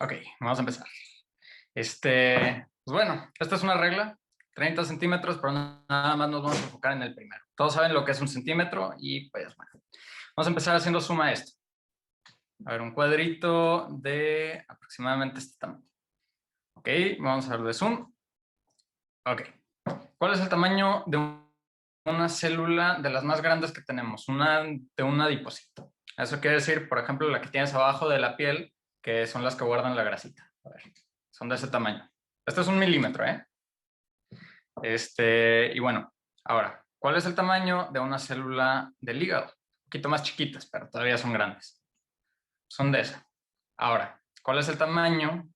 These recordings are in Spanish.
Ok, vamos a empezar. Pues bueno, esta es una regla, 30 centímetros, pero nada más nos vamos a enfocar en el primero. Todos saben lo que es un centímetro y pues bueno, vamos a empezar haciendo suma a esto. A ver, un cuadrito de aproximadamente este tamaño. Ok, vamos a ver de zoom. Ok, ¿cuál es el tamaño de una célula de las más grandes que tenemos? De un adipocito. Eso quiere decir, por ejemplo, la que tienes abajo de la piel, que son las que guardan la grasita. A ver, son de ese tamaño. Esto es 1 milímetro, ¿eh? Y bueno, ahora, ¿cuál es el tamaño de una célula del hígado? Un poquito más chiquitas, pero todavía son grandes. Son de esa. Ahora, ¿cuál es el tamaño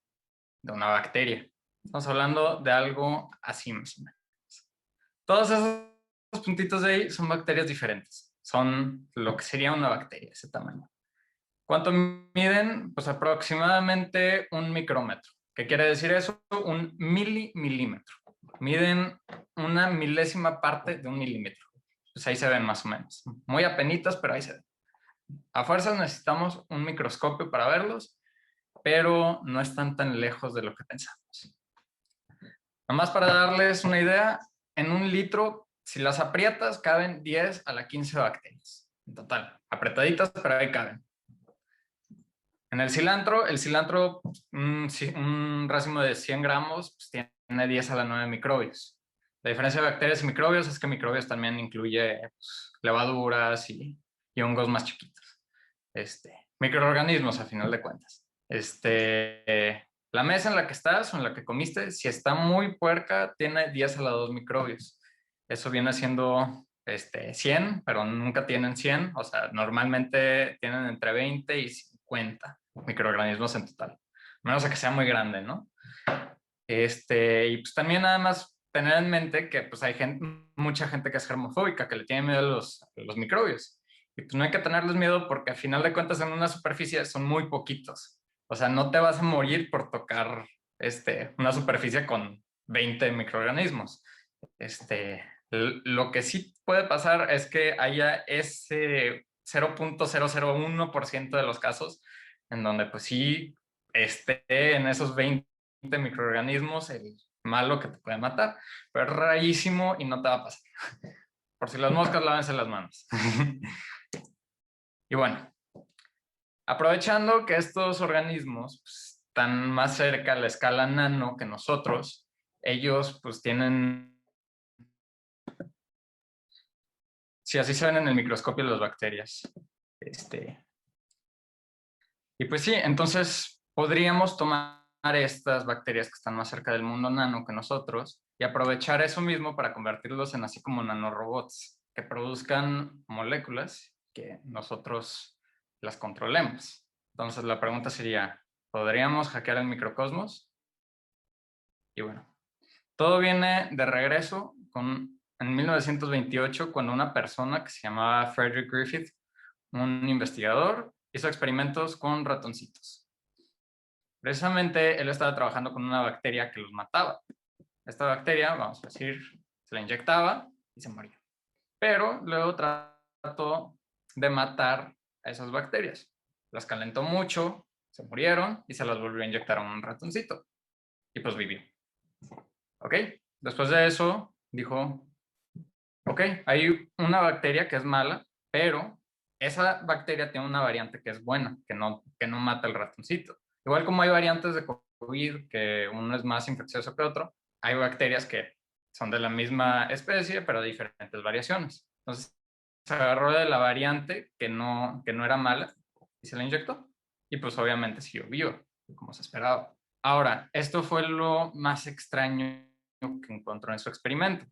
de una bacteria? Estamos hablando de algo así más o menos. Todos esos puntitos de ahí son bacterias diferentes. Son lo que sería una bacteria, ese tamaño. ¿Cuánto miden? Pues aproximadamente 1 micrómetro. ¿Qué quiere decir eso? Un milímetro. Miden 1 milésima parte de 1 milímetro. Pues ahí se ven más o menos. Muy apenitas, pero ahí se ven. A fuerzas necesitamos un microscopio para verlos, pero no están tan lejos de lo que pensamos. Nomás para darles una idea, en 1 litro, si las aprietas, caben 10 a la 15 bacterias. En total, apretaditas, pero ahí caben. En el cilantro, un racimo de 100 gramos, pues tiene 10 a la 9 microbios. La diferencia de bacterias y microbios es que microbios también incluye pues, levaduras y hongos más chiquitos. Microorganismos, a final de cuentas. La mesa en la que estás o en la que comiste, si está muy puerca, tiene 10 a la 2 microbios. Eso viene siendo 100, pero nunca tienen 100. O sea, normalmente tienen entre 20 y 50 microorganismos en total. A menos a que sea muy grande, ¿no? Y pues también nada más tener en mente que pues hay mucha gente que es germofóbica, que le tiene miedo a los microbios. Y pues no hay que tenerles miedo porque al final de cuentas en una superficie son muy poquitos. O sea, no te vas a morir por tocar una superficie con 20 microorganismos. Lo que sí puede pasar es que haya ese 0.001% de los casos en donde pues sí esté en esos 20 microorganismos el malo que te puede matar, pero es rarísimo y no te va a pasar. Por si las moscas, lávense las manos. Y bueno, aprovechando que estos organismos pues, están más cerca a la escala nano que nosotros, ellos pues tienen, si así se ven en el microscopio las bacterias. Y pues sí, entonces podríamos tomar estas bacterias que están más cerca del mundo nano que nosotros y aprovechar eso mismo para convertirlos en así como nanorobots que produzcan moléculas que nosotros las controlemos. Entonces la pregunta sería, ¿podríamos hackear el microcosmos? Y bueno, todo viene de regreso en 1928 cuando una persona que se llamaba Frederick Griffith, un investigador, hizo experimentos con ratoncitos. Precisamente él estaba trabajando con una bacteria que los mataba. Esta bacteria, vamos a decir, se la inyectaba y se moría. Pero luego trató de matar a esas bacterias. Las calentó mucho, se murieron y se las volvió a inyectar a un ratoncito. Y pues vivió. ¿Ok? Después de eso, dijo, ok, hay una bacteria que es mala, pero esa bacteria tiene una variante que es buena, que no mata al ratoncito. Igual como hay variantes de COVID, que uno es más infeccioso que otro, hay bacterias que son de la misma especie, pero de diferentes variaciones. Entonces, se agarró de la variante que no era mala y se la inyectó. Y pues obviamente siguió vivo, como se esperaba. Ahora, esto fue lo más extraño que encontró en su experimento.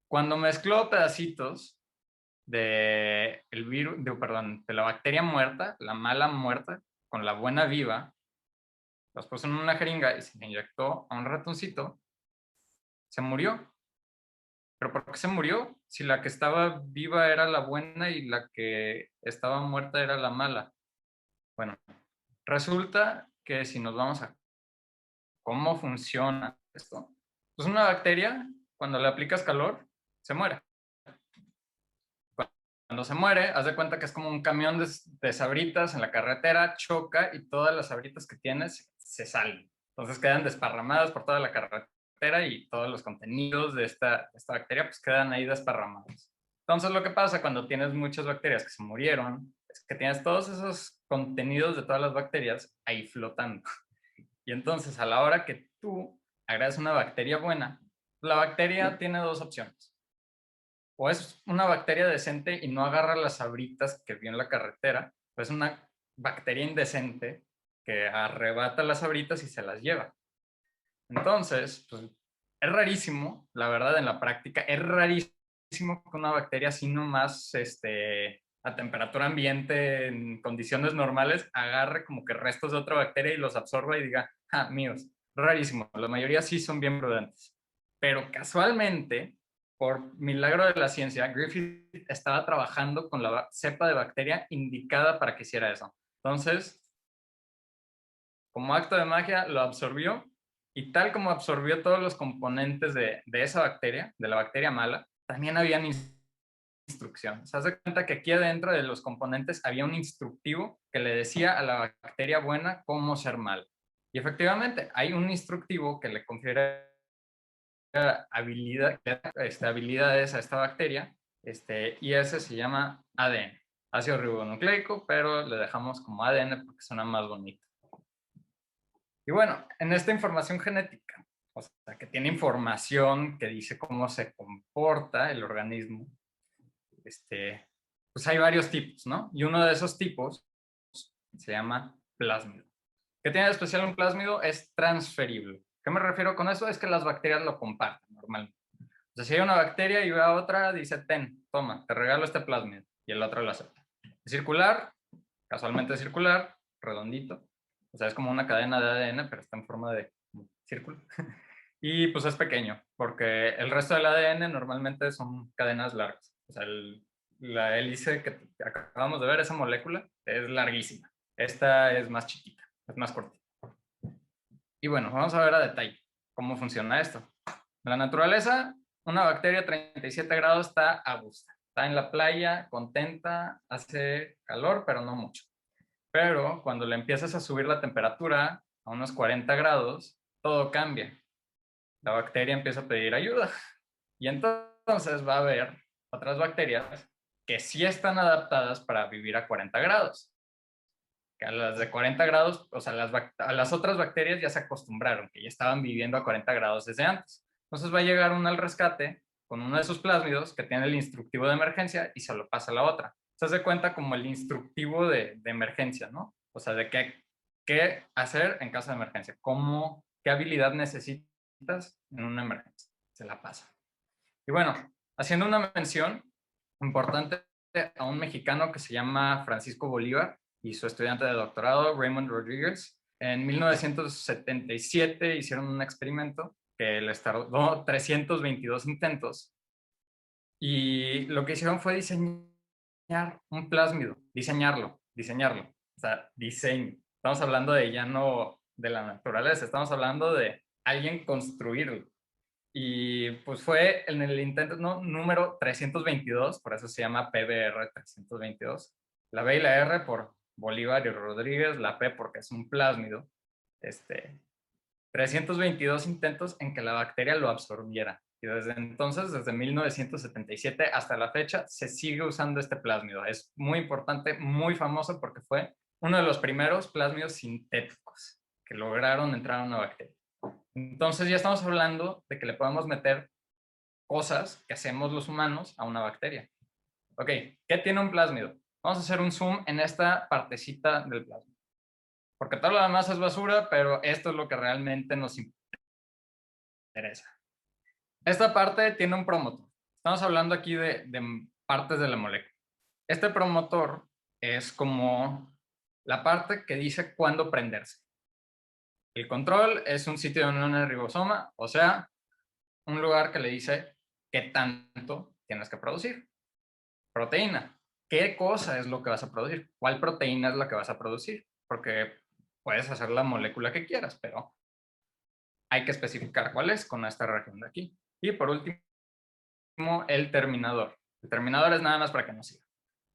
Cuando mezcló pedacitos el virus, perdón, de la bacteria muerta, la mala muerta, con la buena viva, los puso en una jeringa y se le inyectó a un ratoncito, se murió. ¿pero por qué se murió? Si la que estaba viva era la buena y la que estaba muerta era la mala. Bueno, resulta que si nos vamos a cómo funciona esto, pues una bacteria, cuando le aplicas calor, se muere. Cuando se muere, haz de cuenta que es como un camión de sabritas en la carretera, choca y todas las sabritas que tienes se salen. Entonces quedan desparramadas por toda la carretera y todos los contenidos de esta bacteria pues quedan ahí desparramados. Entonces lo que pasa cuando tienes muchas bacterias que se murieron es que tienes todos esos contenidos de todas las bacterias ahí flotando. Y entonces a la hora que tú agregas una bacteria buena, la bacteria tiene dos opciones. O es una bacteria decente y no agarra las sabritas que vio en la carretera, o es una bacteria indecente que arrebata las sabritas y se las lleva. Entonces, pues, es rarísimo, la verdad, en la práctica, es rarísimo que una bacteria así nomás a temperatura ambiente, en condiciones normales, agarre como que restos de otra bacteria y los absorba y diga, ah, míos. Rarísimo, la mayoría sí son bien prudentes. Pero casualmente, por milagro de la ciencia, Griffith estaba trabajando con la cepa de bacteria indicada para que hiciera eso. Entonces, como acto de magia, lo absorbió y tal como absorbió todos los componentes de esa bacteria, de la bacteria mala, también habían instrucciones. Se hace cuenta que aquí adentro de los componentes había un instructivo que le decía a la bacteria buena cómo ser mala. Y efectivamente, hay un instructivo que le confiere habilidades a esta bacteria, y ese se llama ADN, ácido ribonucleico, pero le dejamos como ADN porque suena más bonito. Y bueno, en esta información genética, o sea, que tiene información que dice cómo se comporta el organismo, pues hay varios tipos, ¿no? Y uno de esos tipos se llama plásmido. ¿Qué tiene de especial un plásmido? Es transferible. ¿Qué me refiero con eso? Es que las bacterias lo comparten normalmente. O sea, si hay una bacteria y ve a otra, dice, ten, toma, te regalo este plásmido. Y el otro lo acepta. Es circular, casualmente circular, redondito. O sea, es como una cadena de ADN, pero está en forma de círculo. Y pues es pequeño, porque el resto del ADN normalmente son cadenas largas. O sea, la hélice que acabamos de ver, esa molécula, es larguísima. Esta es más chiquita, es más cortita. Y bueno, vamos a ver a detalle cómo funciona esto. En la naturaleza, una bacteria a 37 grados está a gusto. Está en la playa, contenta, hace calor, pero no mucho. Pero cuando le empiezas a subir la temperatura a unos 40 grados, todo cambia. La bacteria empieza a pedir ayuda. Y entonces va a haber otras bacterias que sí están adaptadas para vivir a 40 grados. Que a las de 40 grados, o sea, a las otras bacterias ya se acostumbraron, que ya estaban viviendo a 40 grados desde antes. Entonces va a llegar una al rescate con uno de sus plásmidos que tiene el instructivo de emergencia y se lo pasa a la otra. Se hace cuenta como el instructivo de emergencia, ¿no? O sea, de qué hacer en caso de emergencia, qué habilidad necesitas en una emergencia. Se la pasa. Y bueno, haciendo una mención importante a un mexicano que se llama Francisco Bolívar y su estudiante de doctorado, Raymond Rodríguez. En 1977 hicieron un experimento que les tardó 322 intentos y lo que hicieron fue diseñar un plásmido, diseñarlo, o sea, diseño. Estamos hablando de ya no de la naturaleza, estamos hablando de alguien construirlo. Y pues fue en el intento número 322, por eso se llama PBR 322. La B y la R por Bolívar y Rodríguez, la P porque es un plásmido. 322 intentos en que la bacteria lo absorbiera. Y desde entonces, desde 1977 hasta la fecha, se sigue usando este plásmido. Es muy importante, muy famoso porque fue uno de los primeros plásmidos sintéticos que lograron entrar a una bacteria. Entonces ya estamos hablando de que le podemos meter cosas que hacemos los humanos a una bacteria. Ok, ¿qué tiene un plásmido? Vamos a hacer un zoom en esta partecita del plásmido. Porque todo lo demás es basura, pero esto es lo que realmente nos interesa. Esta parte tiene un promotor. Estamos hablando aquí de partes de la molécula. Este promotor es como la parte que dice cuándo prenderse. El control es un sitio de unión en el ribosoma, o sea, un lugar que le dice ¿qué tanto tienes que producir? Proteína. ¿Qué cosa es lo que vas a producir? ¿Cuál proteína es la que vas a producir? Porque puedes hacer la molécula que quieras, pero hay que especificar cuál es con esta región de aquí. Y por último, el terminador. El terminador es nada más para que nos siga.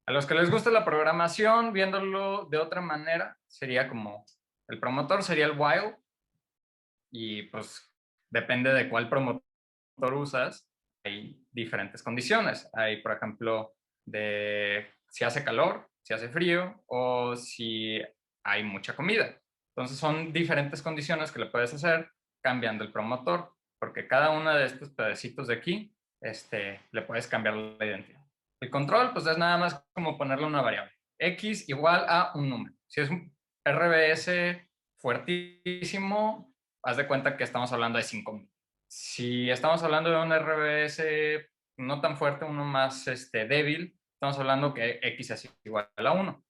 A los que les gusta la programación, viéndolo de otra manera, sería como el promotor sería el while y pues depende de cuál promotor usas, hay diferentes condiciones. Hay, por ejemplo, de si hace calor, si hace frío o si hay mucha comida. Entonces son diferentes condiciones que le puedes hacer cambiando el promotor, porque cada uno de estos pedacitos de aquí le puedes cambiar la identidad. El control, pues es nada más como ponerle una variable. X igual a un número. Si es un RBS fuertísimo, haz de cuenta que estamos hablando de 5000. Si estamos hablando de un RBS no tan fuerte, uno más débil, estamos hablando que X es igual a 1.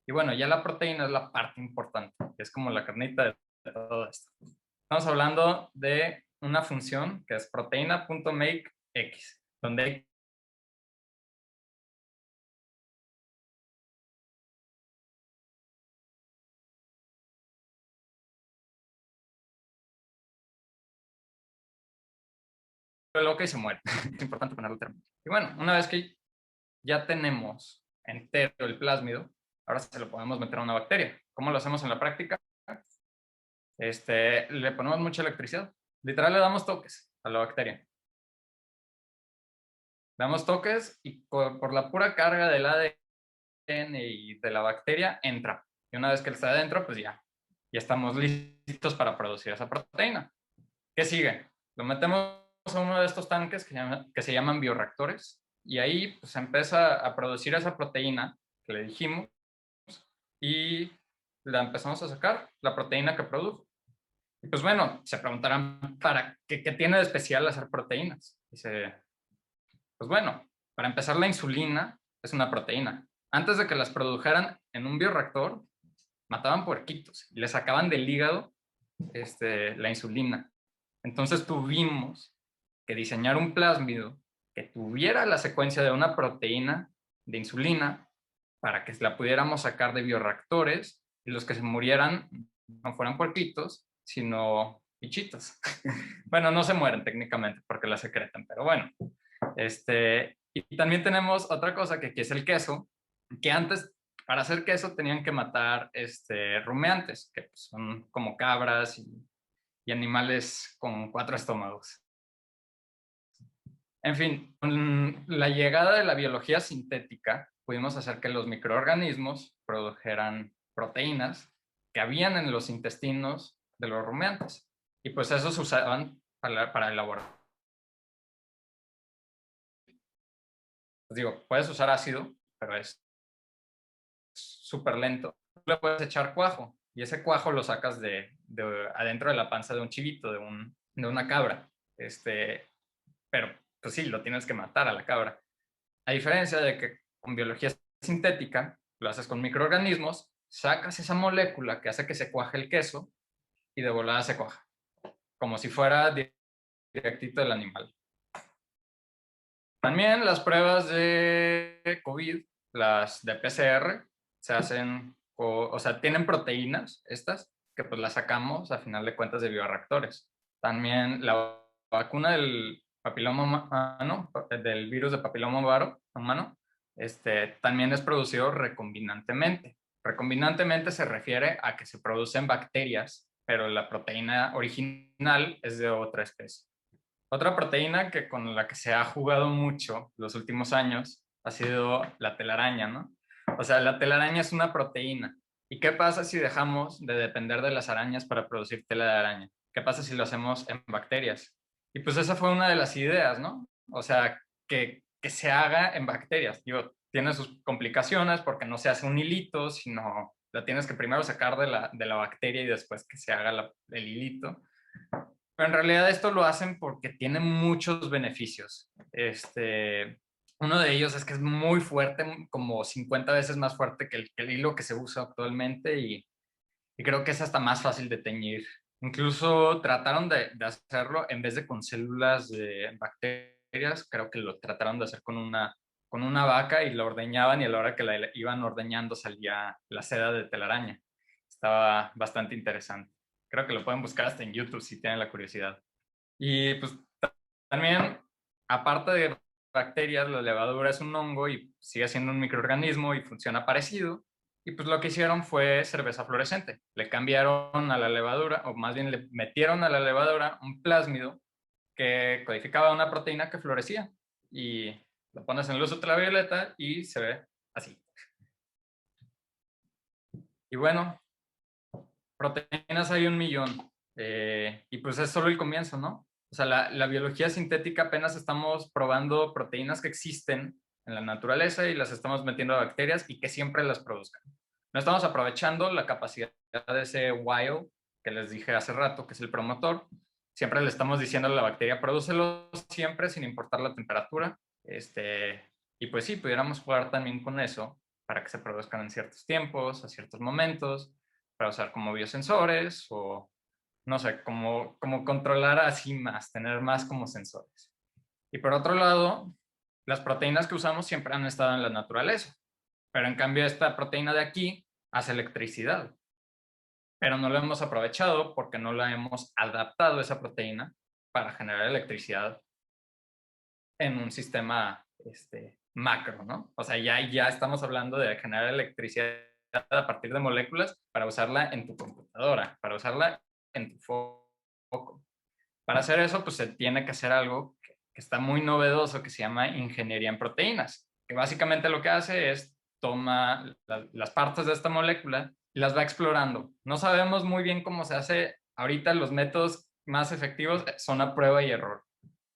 Y bueno, ya la proteína es la parte importante, es como la carnita de todo esto. Estamos hablando de una función que es proteína.makeX, donde loca y se muere. Es importante ponerlo término. Y bueno, una vez que ya tenemos entero el plásmido, ahora se lo podemos meter a una bacteria. ¿Cómo lo hacemos en la práctica? Le ponemos mucha electricidad. Literal le damos toques a la bacteria. Damos toques y por la pura carga del ADN y de la bacteria entra. Y una vez que está adentro, pues ya estamos listos para producir esa proteína. ¿Qué sigue? Lo metemos a uno de estos tanques que se llaman bioreactores y ahí pues empieza a producir esa proteína que le dijimos y la empezamos a sacar, la proteína que produjo. Y pues bueno, se preguntarán, ¿para qué tiene de especial hacer proteínas? Dice, pues bueno, para empezar la insulina es una proteína. Antes de que las produjeran en un bioreactor, mataban puerquitos y le sacaban del hígado la insulina. Entonces tuvimos que diseñar un plásmido que tuviera la secuencia de una proteína de insulina para que la pudiéramos sacar de bioreactores y los que se murieran no fueran puerquitos, sino bichitos. Bueno, no se mueren técnicamente porque la secretan, pero bueno. Y también tenemos otra cosa que aquí es el queso, que antes para hacer queso tenían que matar rumiantes, que pues, son como cabras y animales con 4 estómagos. En fin, con la llegada de la biología sintética, pudimos hacer que los microorganismos produjeran proteínas que habían en los intestinos de los rumiantes. Y pues esos se usaban para elaborar. Pues digo, puedes usar ácido, pero es súper lento. Tú le puedes echar cuajo y ese cuajo lo sacas de adentro de la panza de un chivito, de una cabra. Pero pues sí, lo tienes que matar a la cabra. A diferencia de que con biología sintética, lo haces con microorganismos, sacas esa molécula que hace que se cuaje el queso y de volada se cuaja, como si fuera directito del animal. También las pruebas de COVID, las de PCR, se hacen, o sea, tienen proteínas estas, que pues las sacamos a final de cuentas de bioreactores. También la vacuna del papiloma humano, del virus de papiloma humano, también es producido recombinantemente. Recombinantemente se refiere a que se producen bacterias, pero la proteína original es de otra especie. Otra proteína que con la que se ha jugado mucho los últimos años ha sido la telaraña, ¿no? O sea, la telaraña es una proteína. ¿Y qué pasa si dejamos de depender de las arañas para producir tela de araña? ¿Qué pasa si lo hacemos en bacterias? Y pues esa fue una de las ideas, ¿no? O sea, que se haga en bacterias. Digo, tiene sus complicaciones porque no se hace un hilito, sino la tienes que primero sacar de la bacteria y después que se haga el hilito. Pero en realidad esto lo hacen porque tiene muchos beneficios. Uno de ellos es que es muy fuerte, como 50 veces más fuerte que el hilo que se usa actualmente y creo que es hasta más fácil de teñir. Incluso trataron de hacerlo en vez de con células de bacterias bacterias, creo que lo trataron de hacer con una vaca y la ordeñaban y a la hora que la iban ordeñando salía la seda de telaraña. Estaba bastante interesante. Creo que lo pueden buscar hasta en YouTube si tienen la curiosidad. Y pues también, aparte de bacterias, la levadura es un hongo y sigue siendo un microorganismo y funciona parecido. Y pues lo que hicieron fue cerveza fluorescente. Le cambiaron a la levadura, o más bien le metieron a la levadura un plásmido que codificaba una proteína que florecía. Y lo pones en luz ultravioleta y se ve así. Y bueno, proteínas hay un millón. Y pues es solo el comienzo, ¿no? O sea, la biología sintética apenas estamos probando proteínas que existen en la naturaleza y las estamos metiendo a bacterias y que siempre las produzcan. No estamos aprovechando la capacidad de ese while que les dije hace rato, que es el promotor. Siempre le estamos diciendo a la bacteria, prodúcelo siempre sin importar la temperatura. Y pues sí, pudiéramos jugar también con eso para que se produzcan en ciertos tiempos, a ciertos momentos, para usar como biosensores o no sé, como controlar así más, tener más como sensores. Y por otro lado, las proteínas que usamos siempre han estado en la naturaleza, pero en cambio esta proteína de aquí hace electricidad, pero no la hemos aprovechado porque no la hemos adaptado esa proteína para generar electricidad en un sistema macro, ¿no? O sea, ya estamos hablando de generar electricidad a partir de moléculas para usarla en tu computadora, para usarla en tu foco. Para hacer eso, pues se tiene que hacer algo que está muy novedoso, que se llama ingeniería en proteínas, que básicamente lo que hace es toma las partes de esta molécula y las va explorando. No sabemos muy bien cómo se hace. Ahorita los métodos más efectivos son a prueba y error.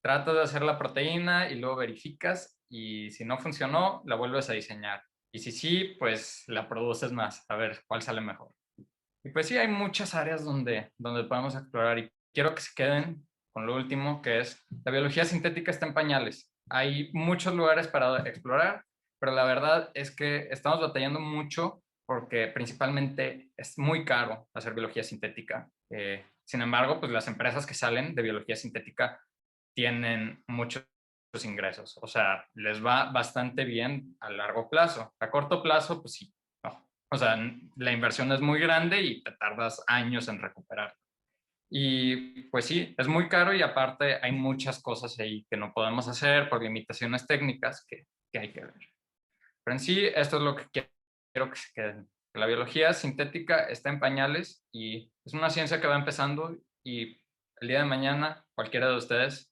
Tratas de hacer la proteína y luego verificas y si no funcionó, la vuelves a diseñar. Y si sí, pues la produces más, a ver cuál sale mejor. Y pues sí, hay muchas áreas donde podemos explorar y quiero que se queden con lo último, que es la biología sintética está en pañales. Hay muchos lugares para explorar, pero la verdad es que estamos batallando mucho porque principalmente es muy caro hacer biología sintética. Sin embargo, pues las empresas que salen de biología sintética tienen muchos ingresos. O sea, les va bastante bien a largo plazo. A corto plazo, pues sí, no. O sea, la inversión es muy grande y te tardas años en recuperar. Y pues sí, es muy caro y aparte hay muchas cosas ahí que no podemos hacer por limitaciones técnicas que hay que ver. Pero en sí, esto es lo que quiero que se queden. La biología sintética está en pañales y es una ciencia que va empezando y el día de mañana cualquiera de ustedes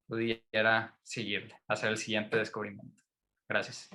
pudiera seguirle, hacer el siguiente descubrimiento. Gracias.